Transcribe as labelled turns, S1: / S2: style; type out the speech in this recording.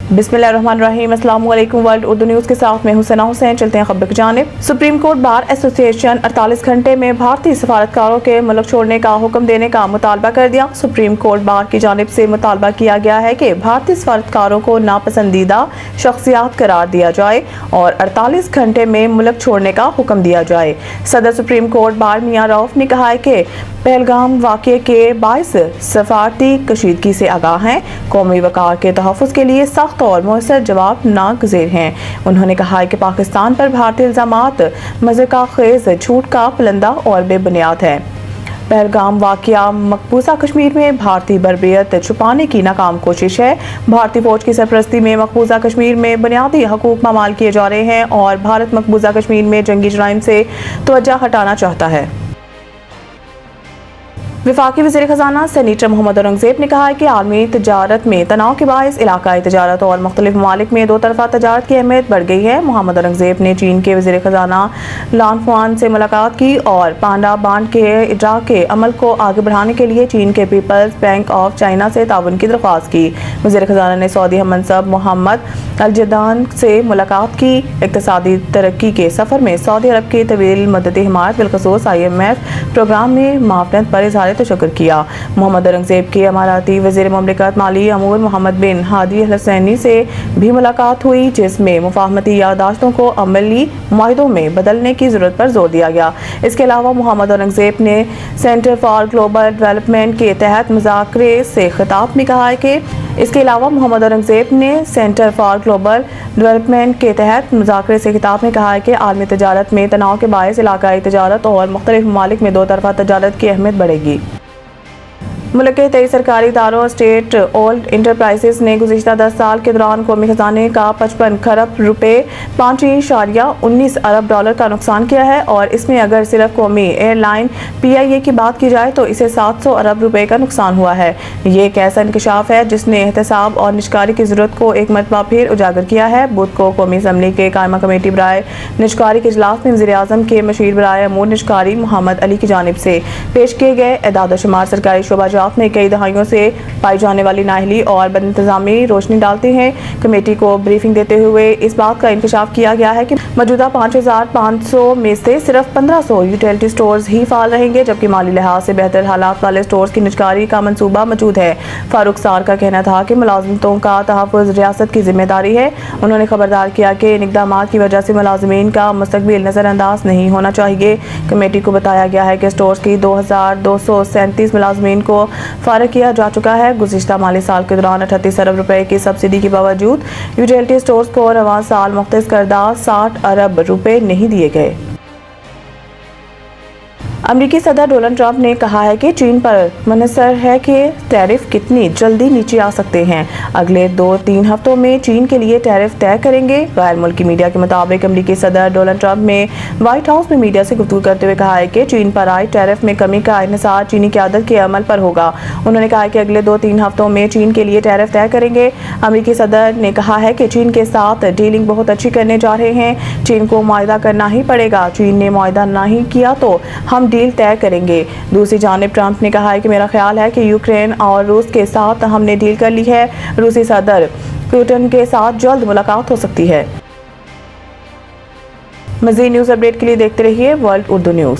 S1: बिस्मिल्लाहिर्रहमानिर्रहीम। अस्सलाम वालेकुम। वर्ल्ड उर्दू न्यूज़ के साथ मैं हुसैना हुसैन। चलते हैं खबर की जानिब। सुप्रीम कोर्ट बार एसोसिएशन 48 घंटे में भारतीय सफारतकारों के मुल्क छोड़ने का हुक्म देने का मुतालबा कर दिया। सुप्रीम कोर्ट बार की जानिब से मुतालबा किया गया है कि भारतीय सफारतकारों को नापसंदीदा शख्सियात करार दिया जाए और 48 घंटे में मुल्क छोड़ने का हुक्म दिया जाए। सदर सुप्रीम कोर्ट बार मियां रऊफ ने कहा है कि पहलगाम वाक़े के बाइस सफारती कशीदगी से आगाह हैं, कौमी वक़ार के तहफ़्फ़ुज़ के लिए सख्त और मुअस्सर जवाब नागज़िर हैं। उन्होंने कहा कि पाकिस्तान पर भारतीय इल्ज़ामात मज़ाक़खेज़, झूठ का पुलंदा और बेबुनियाद है। पहलगाम वाक़या मकबूजा कश्मीर में भारतीय बर्बरियत छुपाने की नाकाम कोशिश है। भारतीय फौज की सरपरस्ती में मकबूजा कश्मीर में बुनियादी हकूक़ पामाल किए जा रहे हैं और भारत मकबूजा कश्मीर में जंगी जराइम से तवज्जो हटाना चाहता है। वफाकी वज़ीर ख़ज़ाना सेनेटर मोहम्मद औरंगज़ेब ने कहा है कि आलमी तजारत में तनाव के बाइस इलाकाई तजारत और मुख्तलिफ ममालिक में दो तरफ़ा तजारत की अहमियत बढ़ गई है। मोहम्मद औरंगज़ेब ने चीन के वज़ीर ख़ज़ाना लान फुआन से मुलाकात की और पांडा बांड के इजरा के अमल को आगे बढ़ाने के लिए चीन के पीपल्स बैंक ऑफ चाइना से ताउन की दरख्वास्त की। वज़ीर ख़ज़ाना ने सऊदी हम मनसब मोहम्मद अल जदान से मुलाकात की। इक़्तिसादी तरक्की के सफ़र में सऊदी अरब की तवील मदती हिमायत बिलख़ुसूस IMF प्रोग्राम में मावनत पर इज़हार तशक्कुर किया। मोहम्मद औरंगज़ेब के अमाराती वज़ीर ममलिकत माली अमूर मोहम्मद बिन हादी अल हुसैनी से भी मुलाकात हुई, जिसमें मुफाहमती यादाश्तों को अमली मुआहिदों में बदलने की ज़रूरत पर जोर दिया गया। इसके अलावा मोहम्मद औरंगज़ेब ने सेंटर फॉर ग्लोबल डेवलपमेंट के तहत मुज़ाकरे से खिताब में कहा है कि इसके अलावा मोहम्मद औरंगज़ेब ने सेंटर फॉर ग्लोबल डेवलपमेंट के तहत मुज़ाकरे से खिताब में कहा है कि आलमी तजारत में तनाव के बायस इलाकाई तजारत और मुख्तलिफ ममालिक में दो तरफ़ा तजारत की अहमियत बढ़ेगी। मुल्क के 23 सरकारी इदारों स्टेट ओल्ड इंटरप्राइजेस ने गुज़िश्ता 10 साल के दौरान कौमी खजाने का 55 खरब रुपए 5.19 अरब डॉलर का नुकसान किया है और इसमें अगर सिर्फ कौमी एयरलाइन PIA की बात की जाए तो इसे 700 अरब रुपए का नुकसान हुआ है। ये एक ऐसा इंकशाफ है जिसने एहतसाब और निजकारी की ज़रूरत को एक मरतबा फिर उजागर किया है। बुध को कौमी असम्बली के कायमा कमेटी बराए निजकारी के इजलास में वज़ीर आज़म के मशीर बराए अमूर निजकारी मोहम्मद अली की जानिब से पेश किए गए एदाद व शुमार सरकारी शोबा में कई दहाइयों से पाई जाने वाली नाअहली और बदइंतज़ामी रोशनी डालते हैं। कमेटी को ब्रीफिंग देते हुए इस बात का इंकशाफ किया गया है कि मौजूदा 5500 में से सिर्फ 1500 यूटिलिटी स्टोर्स ही फाल रहेंगे, जबकि माली लिहाज से बेहतर हालात वाले स्टोर्स की निजकारी का मंसूबा मौजूद है। फारूक सार का कहना था कि मुलाजिमतों का तहफ़्फ़ुज़ रियासत की जिम्मेदारी है। उन्होंने खबरदार किया कि इन इक़दामात की वजह से मुलाजिमीन का मुस्तक़बिल नज़रअंदाज नहीं होना चाहिए। कमेटी को बताया गया है कि स्टोर्स की 2237 मुलाजिमीन को फारिग किया जा चुका है। गुज़िश्ता माली साल के दौरान 38 अरब रुपए की सब्सिडी के बावजूद यूटिलिटी स्टोर्स को रवां साल मुख्तस करदा 60 अरब रुपए नहीं दिए गए। अमरीकी सदर डोनाल्ड ट्रंप ने कहा है कि चीन पर मुनहसर है कि टैरिफ कितनी जल्दी नीचे आ सकते हैं। अगले 2-3 हफ्तों में चीन के लिए टैरिफ तय करेंगे। गैर मुल्की मीडिया के मुताबिक अमरीकी सदर डोनाल्ड ट्रंप ने व्हाइट हाउस में मीडिया से गुफ्तगू करते हुए कहा है कि चीन पर आए टैरिफ में कमी का इन्हिसार चीनी क़यादत के अमल पर होगा। उन्होंने कहा कि अगले 2-3 हफ्तों में चीन के लिए टैरिफ तय करेंगे। अमरीकी सदर ने कहा है कि चीन के साथ डीलिंग बहुत अच्छी करने जा रहे हैं। चीन को मुआहिदा करना ही पड़ेगा। चीन ने मुआहिदा नहीं किया तो हम डील तय करेंगे। दूसरी जानिब ट्रंप ने कहा है कि मेरा ख्याल है कि यूक्रेन और रूस के साथ हमने डील कर ली है। रूसी सदर पुतिन के साथ जल्द मुलाकात हो सकती है। मज़ीद न्यूज़ अपडेट के लिए देखते रहिए वर्ल्ड उर्दू न्यूज़।